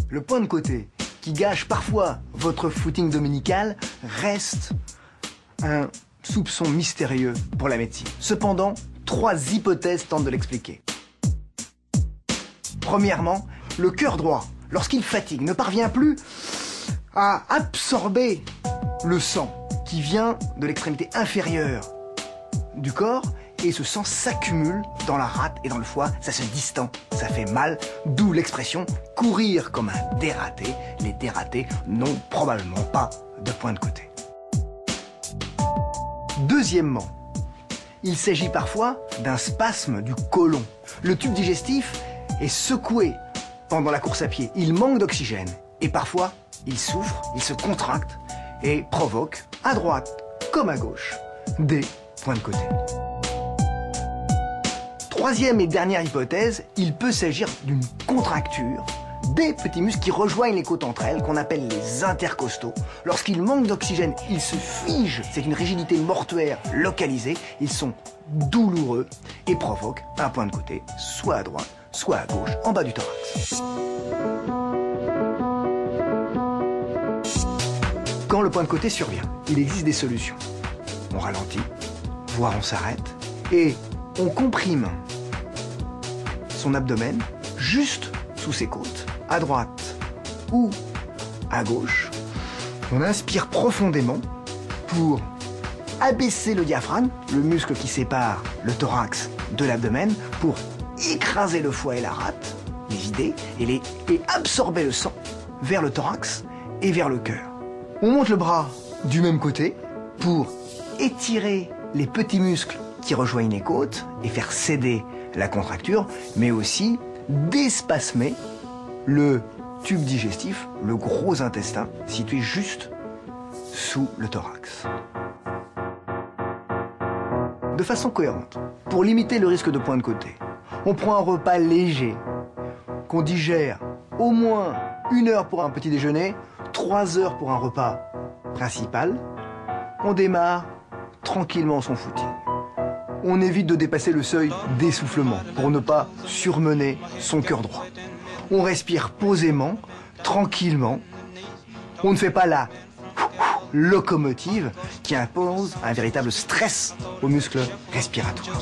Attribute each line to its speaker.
Speaker 1: Le point de côté, qui gâche parfois votre footing dominical, reste un soupçon mystérieux pour la médecine. Cependant, 3 hypothèses tentent de l'expliquer. Premièrement, le cœur droit, lorsqu'il fatigue, ne parvient plus à absorber le sang qui vient de l'extrémité inférieure du corps et ce sang s'accumule dans la rate et dans le foie, ça se distend, ça fait mal, d'où l'expression courir comme un dératé. Les dératés n'ont probablement pas de point de côté. Deuxièmement, il s'agit parfois d'un spasme du côlon. Le tube digestif est secoué pendant la course à pied, il manque d'oxygène et parfois il souffre, il se contracte et provoque, à droite comme à gauche, des points de côté. Troisième et dernière hypothèse, il peut s'agir d'une contracture des petits muscles qui rejoignent les côtes entre elles, qu'on appelle les intercostaux. Lorsqu'ils manquent d'oxygène, ils se figent, c'est une rigidité mortuaire localisée, ils sont douloureux et provoquent un point de côté, soit à droite, soit à gauche, en bas du thorax. Quand le point de côté survient, il existe des solutions. On ralentit, voire on s'arrête, et on comprime son abdomen juste sous ses côtes, à droite ou à gauche. On inspire profondément pour abaisser le diaphragme, le muscle qui sépare le thorax de l'abdomen, pour écraser le foie et la rate, les idées, et absorber le sang vers le thorax et vers le cœur. On monte le bras du même côté pour étirer les petits muscles qui rejoignent les côtes et faire céder la contracture, mais aussi d'espasmer le tube digestif, le gros intestin, situé juste sous le thorax. De façon cohérente, pour limiter le risque de point de côté, on prend un repas léger, qu'on digère au moins 1 heure pour un petit déjeuner, 3 heures pour un repas principal. On démarre tranquillement son footing. On évite de dépasser le seuil d'essoufflement pour ne pas surmener son cœur droit. On respire posément, tranquillement. On ne fait pas la locomotive qui impose un véritable stress aux muscles respiratoires.